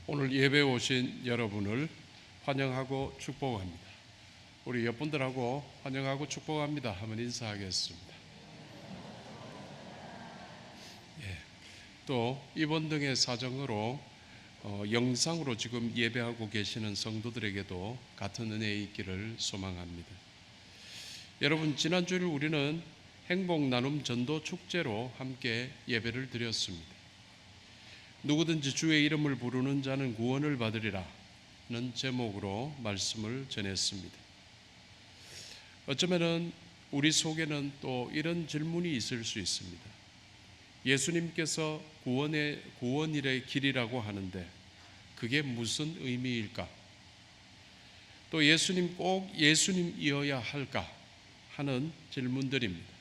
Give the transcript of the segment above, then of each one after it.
오늘 예배 오신 여러분을 환영하고 축복합니다. 우리 옆분들하고 환영하고 축복합니다 하면 인사하겠습니다. 또 이번 등의 사정으로 영상으로 지금 예배하고 계시는 성도들에게도 같은 은혜가 있기를 소망합니다. 여러분, 지난주를 우리는 행복 나눔 전도 축제로 함께 예배를 드렸습니다. 누구든지 주의 이름을 부르는 자는 구원을 받으리라 는 제목으로 말씀을 전했습니다. 어쩌면은 우리 속에는 또 이런 질문이 있을 수 있습니다. 예수님께서 구원일의 길이라고 하는데 그게 무슨 의미일까? 또 예수님 꼭 예수님이어야 할까 하는 질문들입니다.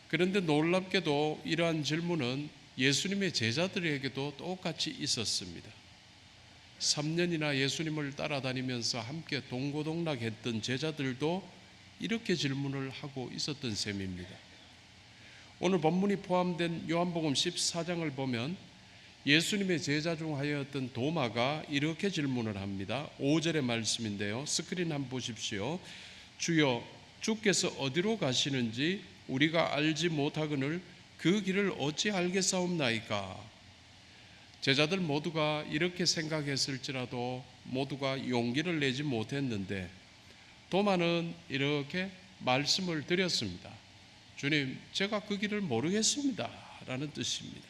그런데 놀랍게도 이러한 질문은 예수님의 제자들에게도 똑같이 있었습니다. 3년이나 예수님을 따라다니면서 함께 동고동락했던 제자들도 이렇게 질문을 하고 있었던 셈입니다. 오늘 본문이 포함된 요한복음 14장을 보면 예수님의 제자 중 하였던 도마가 이렇게 질문을 합니다. 5절의 말씀인데요, 스크린 한번 보십시오. 주여, 주께서 어디로 가시는지 우리가 알지 못하거늘 그 길을 어찌 알겠사옵나이까? 제자들 모두가 이렇게 생각했을지라도 모두가 용기를 내지 못했는데 도마는 이렇게 말씀을 드렸습니다. 주님, 제가 그 길을 모르겠습니다 라는 뜻입니다.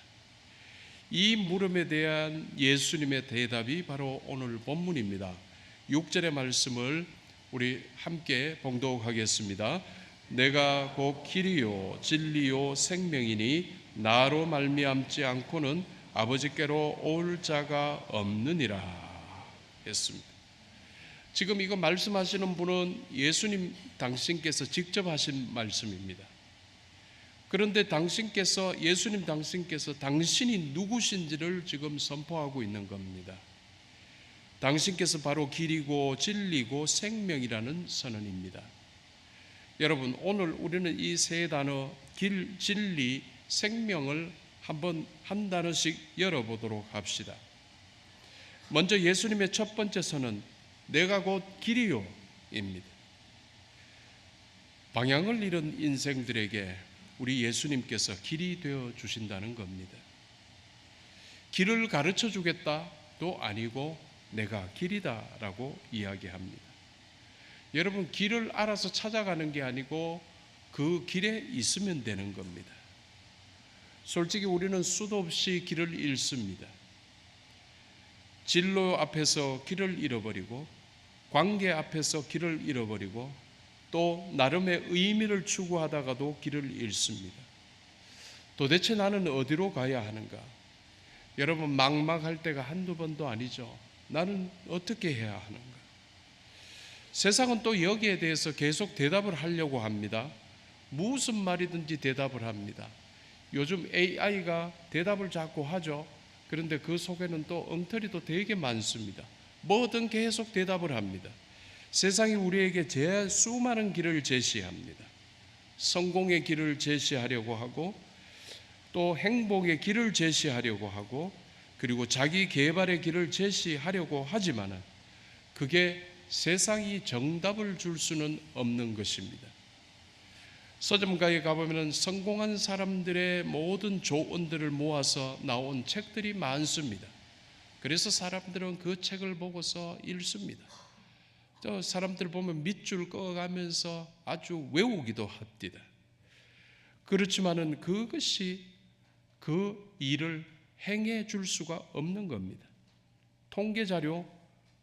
이 물음에 대한 예수님의 대답이 바로 오늘 본문입니다. 6절의 말씀을 우리 함께 봉독하겠습니다. 내가 곧 길이요 진리요 생명이니 나로 말미암지 않고는 아버지께로 올 자가 없느니라 했습니다. 지금 이거 말씀하시는 분은 예수님 당신께서 직접 하신 말씀입니다. 그런데 예수님 당신께서 당신이 누구신지를 지금 선포하고 있는 겁니다. 당신께서 바로 길이고 진리고 생명이라는 선언입니다. 여러분, 오늘 우리는 이 세 단어 길, 진리, 생명을 한번 한 단어씩 열어보도록 합시다. 먼저 예수님의 첫 번째 선언, 내가 곧 길이요 입니다. 방향을 잃은 인생들에게 우리 예수님께서 길이 되어 주신다는 겁니다. 길을 가르쳐 주겠다도 아니고 내가 길이다라고 이야기합니다. 여러분, 길을 알아서 찾아가는 게 아니고 그 길에 있으면 되는 겁니다. 솔직히 우리는 수도 없이 길을 잃습니다. 진로 앞에서 길을 잃어버리고 관계 앞에서 길을 잃어버리고 또 나름의 의미를 추구하다가도 길을 잃습니다. 도대체 나는 어디로 가야 하는가? 여러분, 막막할 때가 한두 번도 아니죠. 나는 어떻게 해야 하는가? 세상은 또 여기에 대해서 계속 대답을 하려고 합니다. 무슨 말이든지 대답을 합니다. 요즘 AI가 대답을 자꾸 하죠. 그런데 그 속에는 또 엉터리도 되게 많습니다. 뭐든 계속 대답을 합니다. 세상이 우리에게 수많은 길을 제시합니다. 성공의 길을 제시하려고 하고 또 행복의 길을 제시하려고 하고 그리고 자기 개발의 길을 제시하려고 하지만 그게 세상이 정답을 줄 수는 없는 것입니다. 서점가에 가보면 성공한 사람들의 모든 조언들을 모아서 나온 책들이 많습니다. 그래서 사람들은 그 책을 보고서 읽습니다. 또 사람들 보면 밑줄 그어가면서 아주 외우기도 합니다. 그렇지만은 그것이 그 일을 행해 줄 수가 없는 겁니다. 통계 자료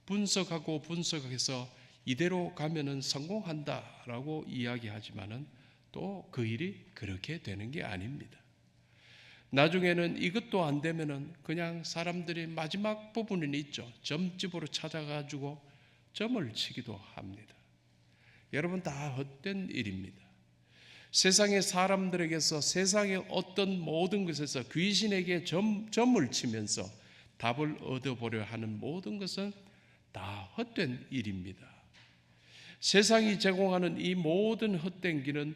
분석하고 분석해서 이대로 가면은 성공한다라고 이야기하지만은 또 그 일이 그렇게 되는 게 아닙니다. 나중에는 이것도 안 되면은 그냥 사람들이 마지막 부분은 있죠. 점집으로 찾아가지고 점을 치기도 합니다. 여러분, 다 헛된 일입니다. 세상의 사람들에게서 세상의 어떤 모든 것에서 귀신에게 점을 치면서 답을 얻어보려 하는 모든 것은 다 헛된 일입니다. 세상이 제공하는 이 모든 헛된 길은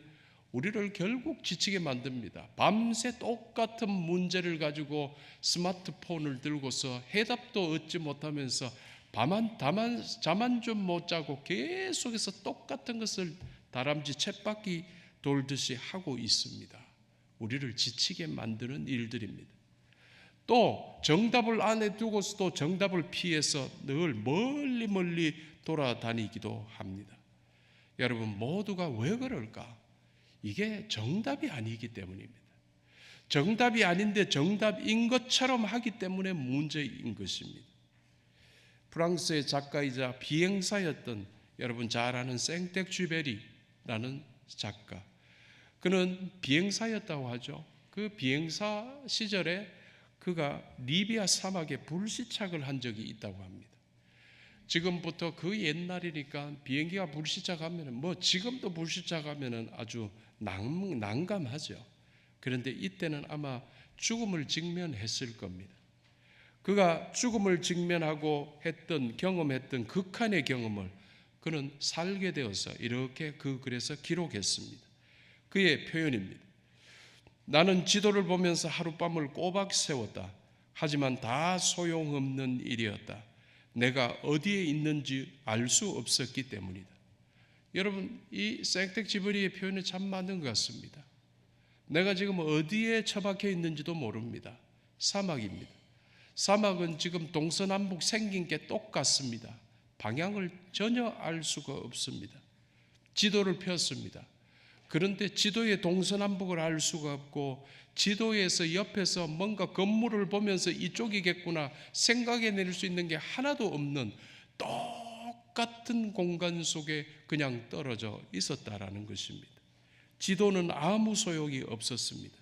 우리를 결국 지치게 만듭니다. 밤새 똑같은 문제를 가지고 스마트폰을 들고서 해답도 얻지 못하면서 잠 한 좀 못 자고 계속해서 똑같은 것을 다람쥐 쳇바퀴 돌듯이 하고 있습니다. 우리를 지치게 만드는 일들입니다. 또 정답을 안에 두고서도 정답을 피해서 늘 멀리 돌아다니기도 합니다. 여러분, 모두가 왜 그럴까? 이게 정답이 아니기 때문입니다. 정답이 아닌데 정답인 것처럼 하기 때문에 문제인 것입니다. 프랑스의 작가이자 비행사였던 여러분 잘 아는 생텍쥐베리라는 작가, 그는 비행사였다고 하죠. 그 비행사 시절에 그가 리비아 사막에 불시착을 한 적이 있다고 합니다. 지금부터 그 옛날이니까 비행기가 불시착하면 지금도 불시착하면 아주 난감하죠. 그런데 이때는 아마 죽음을 직면했을 겁니다. 그가 죽음을 직면하고 경험했던 극한의 경험을 그는 살게 되어서 이렇게 그 글에서 기록했습니다. 그의 표현입니다. 나는 지도를 보면서 하룻밤을 꼬박 세웠다. 하지만 다 소용없는 일이었다. 내가 어디에 있는지 알 수 없었기 때문이다. 여러분, 이 생텍쥐베리의 표현이 참 맞는 것 같습니다. 내가 지금 어디에 처박혀 있는지도 모릅니다. 사막입니다. 사막은 지금 동서남북 생긴 게 똑같습니다. 방향을 전혀 알 수가 없습니다. 지도를 폈습니다. 그런데 지도의 동서남북을 알 수가 없고 지도에서 옆에서 뭔가 건물을 보면서 이쪽이겠구나 생각해낼 수 있는 게 하나도 없는 똑같은 공간 속에 그냥 떨어져 있었다라는 것입니다. 지도는 아무 소용이 없었습니다.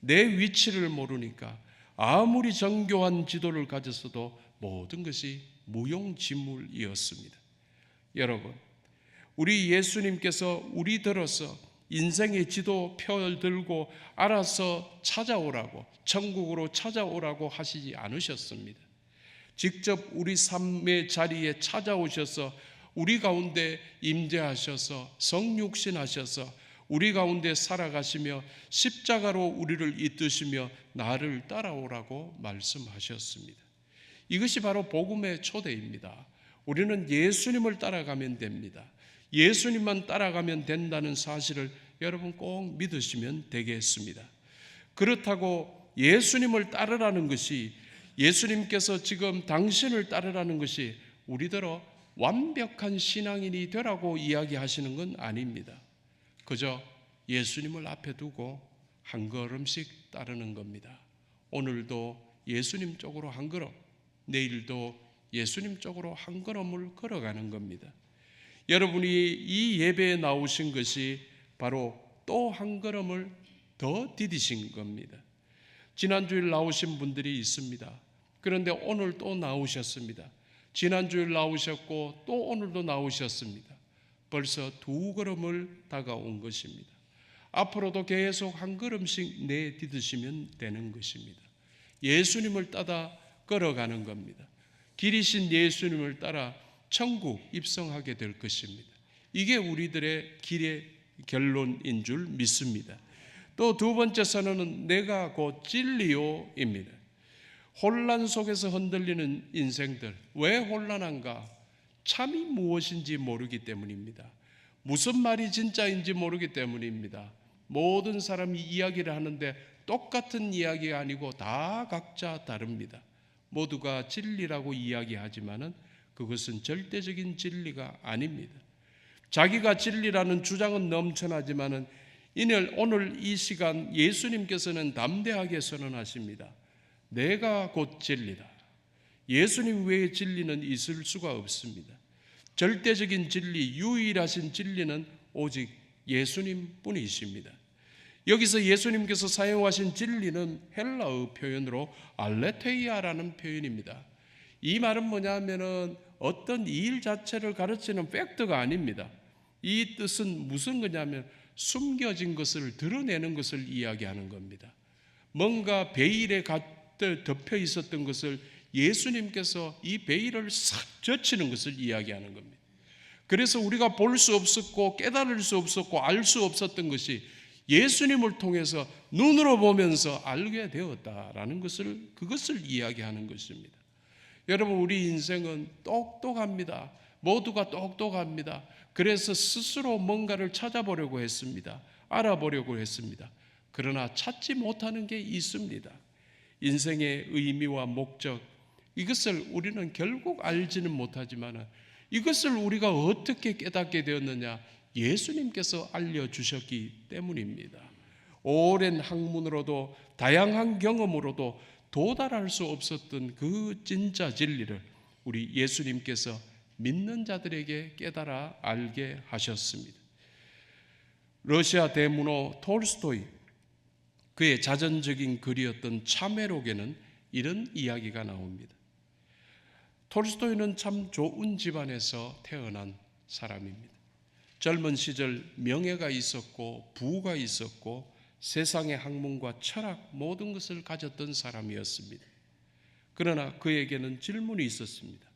내 위치를 모르니까 아무리 정교한 지도를 가졌어도 모든 것이 무용지물이었습니다. 여러분, 우리 예수님께서 우리들어서 인생의 지도표 들고 알아서 찾아오라고, 천국으로 찾아오라고 하시지 않으셨습니다. 직접 우리 삶의 자리에 찾아오셔서 우리 가운데 임재하셔서 성육신하셔서 우리 가운데 살아가시며 십자가로 우리를 이끄시며 나를 따라오라고 말씀하셨습니다. 이것이 바로 복음의 초대입니다. 우리는 예수님을 따라가면 됩니다. 예수님만 따라가면 된다는 사실을 여러분 꼭 믿으시면 되겠습니다. 그렇다고 예수님을 따르라는 것이, 예수님께서 지금 당신을 따르라는 것이 우리더러 완벽한 신앙인이 되라고 이야기하시는 건 아닙니다. 그저 예수님을 앞에 두고 한 걸음씩 따르는 겁니다. 오늘도 예수님 쪽으로 한 걸음, 내일도 예수님 쪽으로 한 걸음을 걸어가는 겁니다. 여러분이 이 예배에 나오신 것이 바로 또 한 걸음을 더 디디신 겁니다. 지난주일 나오신 분들이 있습니다. 그런데 오늘 또 나오셨습니다. 지난주일 나오셨고 또 오늘도 나오셨습니다. 벌써 두 걸음을 다가온 것입니다. 앞으로도 계속 한 걸음씩 내디디시면 되는 것입니다. 예수님을 따라 걸어가는 겁니다. 길이신 예수님을 따라 천국 입성하게 될 것입니다. 이게 우리들의 길의 결론인 줄 믿습니다. 또 두 번째 선언은 내가 곧 진리요입니다. 혼란 속에서 흔들리는 인생들, 왜 혼란한가? 참이 무엇인지 모르기 때문입니다. 무슨 말이 진짜인지 모르기 때문입니다. 모든 사람이 이야기를 하는데 똑같은 이야기가 아니고 다 각자 다릅니다. 모두가 진리라고 이야기하지만은 그것은 절대적인 진리가 아닙니다. 자기가 진리라는 주장은 넘쳐나지만은 오늘 이 시간 예수님께서는 담대하게 선언하십니다. 내가 곧 진리다. 예수님 외에 진리는 있을 수가 없습니다. 절대적인 진리, 유일하신 진리는 오직 예수님 뿐이십니다. 여기서 예수님께서 사용하신 진리는 헬라어 표현으로 알레테이아라는 표현입니다. 이 말은 뭐냐면은 어떤 일 자체를 가르치는 팩트가 아닙니다. 이 뜻은 무슨 거냐면 숨겨진 것을 드러내는 것을 이야기하는 겁니다. 뭔가 베일에 덮여 있었던 것을 예수님께서 이 베일을 싹 젖히는 것을 이야기하는 겁니다. 그래서 우리가 볼 수 없었고 깨달을 수 없었고 알 수 없었던 것이 예수님을 통해서 눈으로 보면서 알게 되었다라는 그것을 이야기하는 것입니다. 여러분, 우리 인생은 똑똑합니다. 모두가 똑똑합니다. 그래서 스스로 뭔가를 찾아보려고 했습니다. 알아보려고 했습니다. 그러나 찾지 못하는 게 있습니다. 인생의 의미와 목적, 이것을 우리는 결국 알지는 못하지만 이것을 우리가 어떻게 깨닫게 되었느냐? 예수님께서 알려주셨기 때문입니다. 오랜 학문으로도 다양한 경험으로도 도달할 수 없었던 그 진짜 진리를 우리 예수님께서 믿는 자들에게 깨달아 알게 하셨습니다. 러시아 대문호 톨스토이, 그의 자전적인 글이었던 참회록에는 이런 이야기가 나옵니다. 톨스토이는 참 좋은 집안에서 태어난 사람입니다. 젊은 시절 명예가 있었고 부가 있었고 세상의 학문과 철학 모든 것을 가졌던 사람이었습니다. 그러나 그에게는 질문이 있었습니다.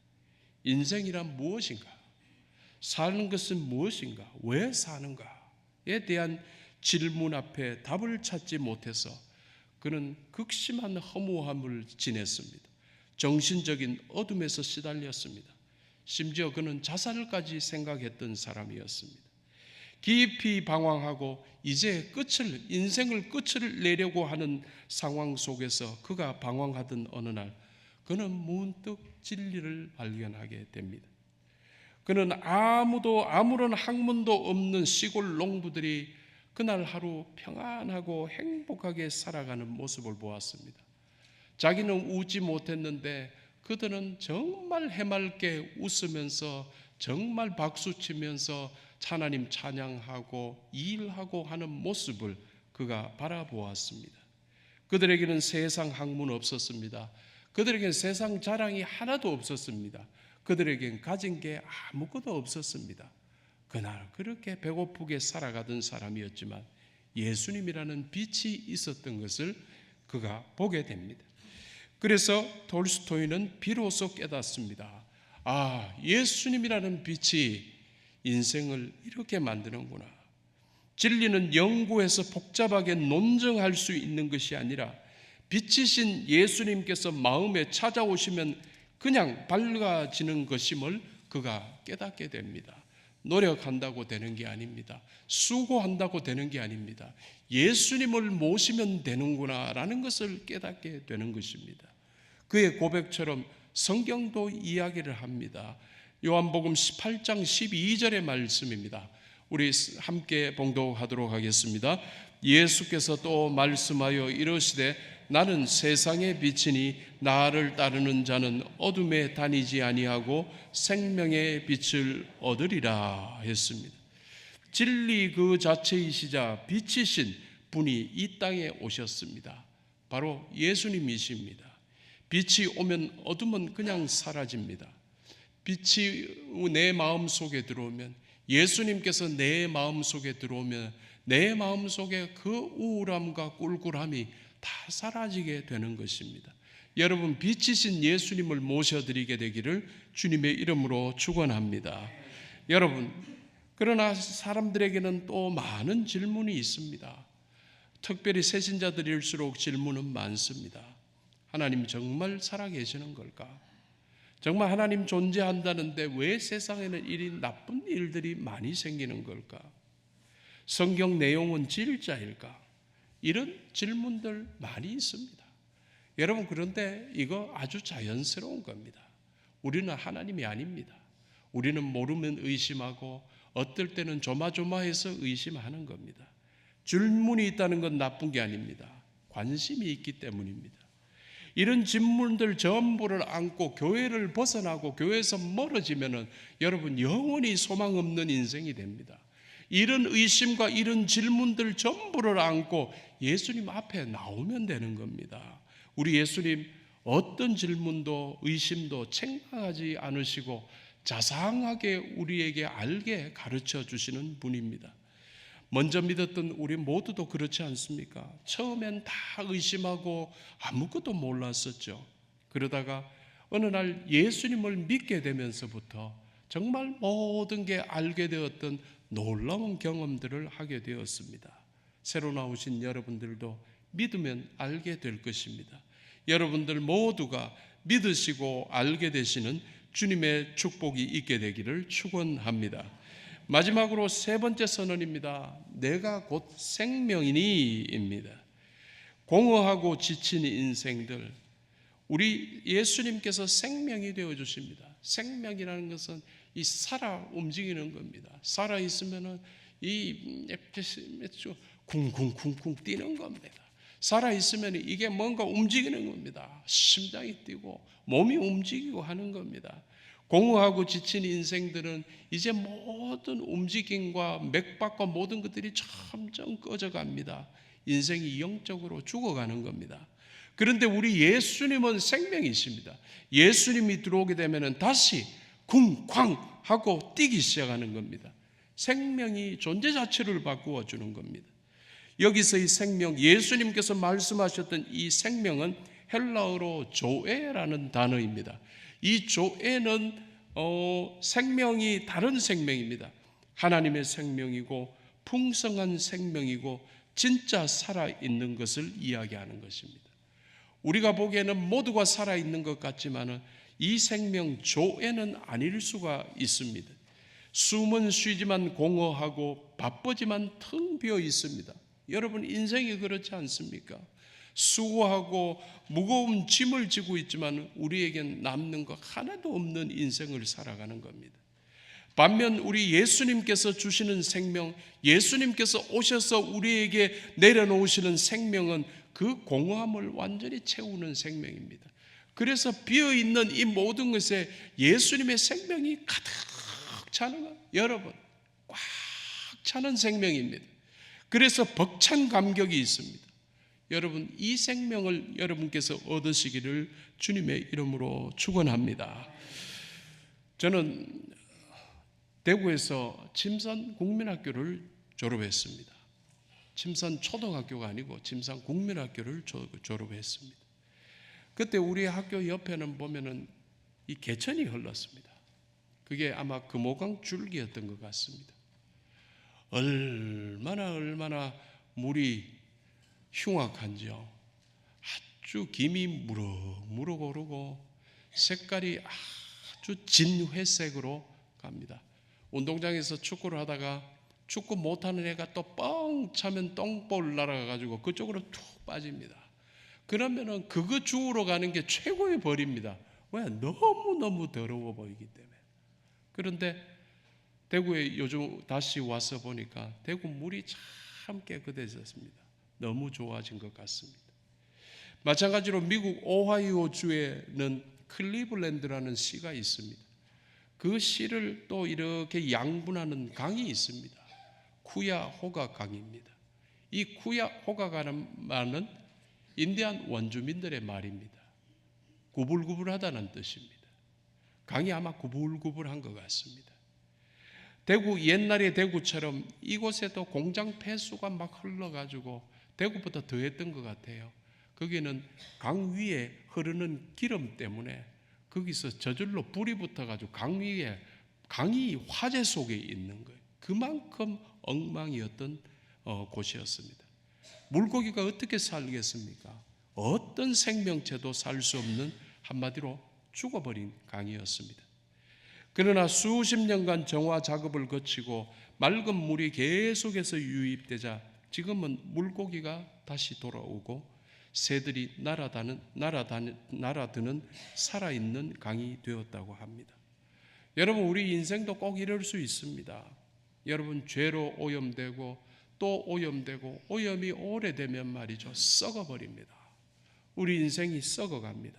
인생이란 무엇인가? 사는 것은 무엇인가? 왜 사는가에 대한 질문 앞에 답을 찾지 못해서 그는 극심한 허무함을 지냈습니다. 정신적인 어둠에서 시달렸습니다. 심지어 그는 자살까지 생각했던 사람이었습니다. 깊이 방황하고 이제 인생을 끝을 내려고 하는 상황 속에서 그가 방황하던 어느 날 그는 문득 진리를 발견하게 됩니다. 그는 아무런 학문도 없는 시골 농부들이 그날 하루 평안하고 행복하게 살아가는 모습을 보았습니다. 자기는 웃지 못했는데 그들은 정말 해맑게 웃으면서 정말 박수치면서 하나님 찬양하고 일하고 하는 모습을 그가 바라보았습니다. 그들에게는 세상 학문 없었습니다. 그들에게는 세상 자랑이 하나도 없었습니다. 그들에게는 가진 게 아무것도 없었습니다. 그날 그렇게 배고프게 살아가던 사람이었지만 예수님이라는 빛이 있었던 것을 그가 보게 됩니다. 그래서 톨스토이는 비로소 깨닫습니다. 아, 예수님이라는 빛이 인생을 이렇게 만드는구나. 진리는 연구해서 복잡하게 논증할 수 있는 것이 아니라 빛이신 예수님께서 마음에 찾아오시면 그냥 밝아지는 것임을 그가 깨닫게 됩니다. 노력한다고 되는 게 아닙니다. 수고한다고 되는 게 아닙니다. 예수님을 모시면 되는구나라는 것을 깨닫게 되는 것입니다. 그의 고백처럼 성경도 이야기를 합니다. 요한복음 18장 12절의 말씀입니다. 우리 함께 봉독하도록 하겠습니다. 예수께서 또 말씀하여 이르시되 나는 세상의 빛이니 나를 따르는 자는 어둠에 다니지 아니하고 생명의 빛을 얻으리라 했습니다. 진리 그 자체이시자 빛이신 분이 이 땅에 오셨습니다. 바로 예수님이십니다. 빛이 오면 어둠은 그냥 사라집니다. 빛이 내 마음 속에 들어오면, 예수님께서 내 마음 속에 들어오면 내 마음 속에 그 우울함과 꿀꿀함이 다 사라지게 되는 것입니다. 여러분, 빛이신 예수님을 모셔드리게 되기를 주님의 이름으로 축원합니다. 여러분, 그러나 사람들에게는 또 많은 질문이 있습니다. 특별히 새신자들일수록 질문은 많습니다. 하나님 정말 살아계시는 걸까? 정말 하나님 존재한다는데 왜 세상에는 이리 나쁜 일들이 많이 생기는 걸까? 성경 내용은 진짜일까? 이런 질문들 많이 있습니다. 여러분, 그런데 이거 아주 자연스러운 겁니다. 우리는 하나님이 아닙니다. 우리는 모르면 의심하고 어떨 때는 조마조마해서 의심하는 겁니다. 질문이 있다는 건 나쁜 게 아닙니다. 관심이 있기 때문입니다. 이런 질문들 전부를 안고 교회를 벗어나고 교회에서 멀어지면은 여러분 영원히 소망 없는 인생이 됩니다. 이런 의심과 이런 질문들 전부를 안고 예수님 앞에 나오면 되는 겁니다. 우리 예수님 어떤 질문도 의심도 책망하지 않으시고 자상하게 우리에게 알게 가르쳐 주시는 분입니다. 먼저 믿었던 우리 모두도 그렇지 않습니까? 처음엔 다 의심하고 아무것도 몰랐었죠. 그러다가 어느 날 예수님을 믿게 되면서부터 정말 모든 게 알게 되었던 놀라운 경험들을 하게 되었습니다. 새로 나오신 여러분들도 믿으면 알게 될 것입니다. 여러분들 모두가 믿으시고 알게 되시는 주님의 축복이 있게 되기를 축원합니다. 마지막으로 세 번째 선언입니다. 내가 곧 생명이니입니다. 공허하고 지친 인생들, 우리 예수님께서 생명이 되어 주십니다. 생명이라는 것은 이 살아 움직이는 겁니다. 살아 있으면은 이 쿵쿵쿵쿵 뛰는 겁니다. 살아 있으면 이게 뭔가 움직이는 겁니다. 심장이 뛰고 몸이 움직이고 하는 겁니다. 공허하고 지친 인생들은 이제 모든 움직임과 맥박과 모든 것들이 점점 꺼져갑니다. 인생이 영적으로 죽어가는 겁니다. 그런데 우리 예수님은 생명이십니다. 예수님이 들어오게 되면 다시 쿵쾅 하고 뛰기 시작하는 겁니다. 생명이 존재 자체를 바꾸어 주는 겁니다. 여기서 이 생명, 예수님께서 말씀하셨던 이 생명은 헬라어로 조에라는 단어입니다. 이 조에는 생명이 다른 생명입니다. 하나님의 생명이고 풍성한 생명이고 진짜 살아있는 것을 이야기하는 것입니다. 우리가 보기에는 모두가 살아있는 것 같지만 이 생명 조에는 아닐 수가 있습니다. 숨은 쉬지만 공허하고 바쁘지만 텅 비어 있습니다. 여러분 인생이 그렇지 않습니까? 수고하고 무거운 짐을 지고 있지만 우리에겐 남는 것 하나도 없는 인생을 살아가는 겁니다. 반면 우리 예수님께서 주시는 생명, 예수님께서 오셔서 우리에게 내려놓으시는 생명은 그 공허함을 완전히 채우는 생명입니다. 그래서 비어있는 이 모든 것에 예수님의 생명이 가득 차는 것, 여러분 꽉 차는 생명입니다. 그래서 벅찬 감격이 있습니다. 여러분 이 생명을 여러분께서 얻으시기를 주님의 이름으로 축원합니다. 저는 대구에서 침산 국민학교를 졸업했습니다. 침산 초등학교가 아니고 침산 국민학교를 졸업했습니다. 그때 우리 학교 옆에는 보면은 이 개천이 흘렀습니다. 그게 아마 금호강 줄기였던 것 같습니다. 얼마나 물이 흉악한지요. 아주 김이 무럭무럭 오르고 색깔이 아주 진회색으로 갑니다. 운동장에서 축구를 하다가 축구 못하는 애가 또 뻥 차면 똥볼 날아가가지고 그쪽으로 툭 빠집니다. 그러면은 그거 주우러 가는 게 최고의 벌입니다. 왜? 너무너무 더러워 보이기 때문에. 그런데 대구에 요즘 다시 와서 보니까 대구 물이 참 깨끗해졌습니다. 너무 좋아진 것 같습니다. 마찬가지로 미국 오하이오 주에는 클리블랜드라는 시가 있습니다. 그 시를 또 이렇게 양분하는 강이 있습니다. 쿠야호가 강입니다. 이 쿠야호가라는 말은 인디안 원주민들의 말입니다. 구불구불하다는 뜻입니다. 강이 아마 구불구불한 것 같습니다. 대구 옛날의 대구처럼 이곳에도 공장 폐수가 막 흘러가지고 대구보다 더했던 것 같아요. 거기는 강 위에 흐르는 기름 때문에 거기서 저절로 불이 붙어가지고 강 위에 강이 화재 속에 있는 거예요. 그만큼 엉망이었던 곳이었습니다. 물고기가 어떻게 살겠습니까? 어떤 생명체도 살 수 없는 한마디로 죽어버린 강이었습니다. 그러나 수십 년간 정화 작업을 거치고 맑은 물이 계속해서 유입되자 지금은 물고기가 다시 돌아오고 새들이 날아드는 살아있는 강이 되었다고 합니다. 여러분 우리 인생도 꼭 이럴 수 있습니다. 여러분 죄로 오염되고 또 오염되고 오염이 오래되면 말이죠 썩어버립니다. 우리 인생이 썩어갑니다.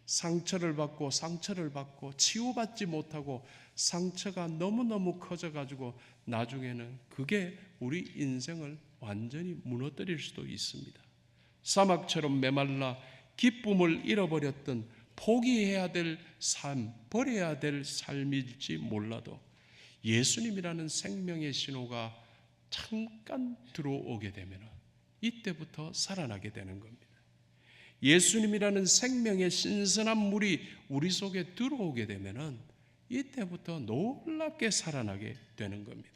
상처를 받고 치유받지 못하고 상처가 너무너무 커져가지고 나중에는 그게 우리 인생을 완전히 무너뜨릴 수도 있습니다. 사막처럼 메말라 기쁨을 잃어버렸던 포기해야 될 삶, 버려야 될 삶일지 몰라도 예수님이라는 생명의 신호가 잠깐 들어오게 되면 이때부터 살아나게 되는 겁니다. 예수님이라는 생명의 신선한 물이 우리 속에 들어오게 되면 이때부터 놀랍게 살아나게 되는 겁니다.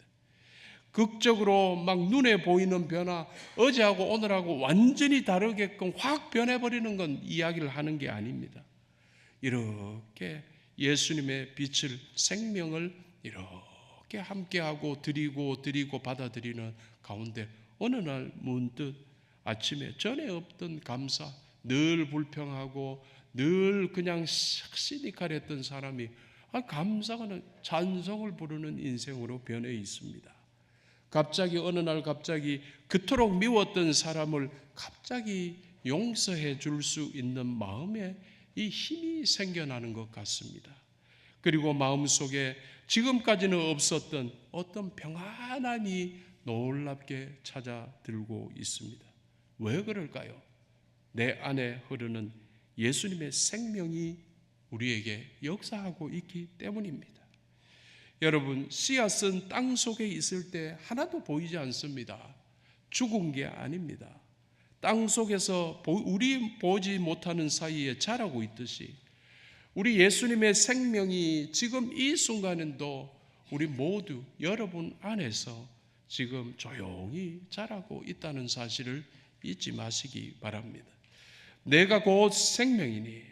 극적으로 막 눈에 보이는 변화, 어제하고 오늘하고 완전히 다르게끔 확 변해버리는 건 이야기를 하는 게 아닙니다. 이렇게 예수님의 빛을, 생명을 이렇게 함께하고 드리고 받아들이는 가운데 어느 날 문득 아침에 전에 없던 감사, 늘 불평하고 늘 그냥 시니컬했던 사람이 감사하는 찬송을 부르는 인생으로 변해 있습니다. 갑자기 어느 날 갑자기 그토록 미웠던 사람을 갑자기 용서해 줄 수 있는 마음에 이 힘이 생겨나는 것 같습니다. 그리고 마음속에 지금까지는 없었던 어떤 평안함이 놀랍게 찾아들고 있습니다. 왜 그럴까요? 내 안에 흐르는 예수님의 생명이 우리에게 역사하고 있기 때문입니다. 여러분, 씨앗은 땅 속에 있을 때 하나도 보이지 않습니다. 죽은 게 아닙니다. 땅 속에서 우리 보지 못하는 사이에 자라고 있듯이 우리 예수님의 생명이 지금 이 순간에도 우리 모두 여러분 안에서 지금 조용히 자라고 있다는 사실을 잊지 마시기 바랍니다. 내가 곧 생명이니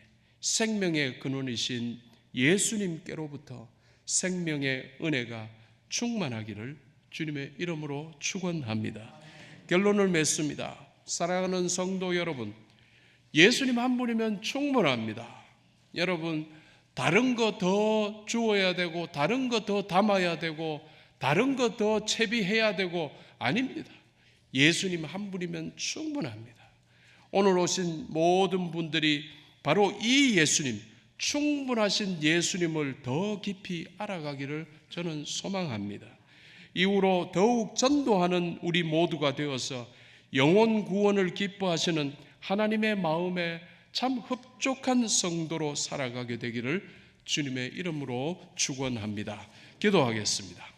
생명의 근원이신 예수님께로부터 생명의 은혜가 충만하기를 주님의 이름으로 축원합니다. 결론을 맺습니다. 사랑하는 성도 여러분, 예수님 한 분이면 충분합니다. 여러분, 다른 거 더 주어야 되고 다른 거 더 담아야 되고 다른 거 더 채비해야 되고 아닙니다. 예수님 한 분이면 충분합니다. 오늘 오신 모든 분들이 바로 이 예수님, 충분하신 예수님을 더 깊이 알아가기를 저는 소망합니다. 이후로 더욱 전도하는 우리 모두가 되어서 영혼 구원을 기뻐하시는 하나님의 마음에 참 흡족한 성도로 살아가게 되기를 주님의 이름으로 축원합니다. 기도하겠습니다.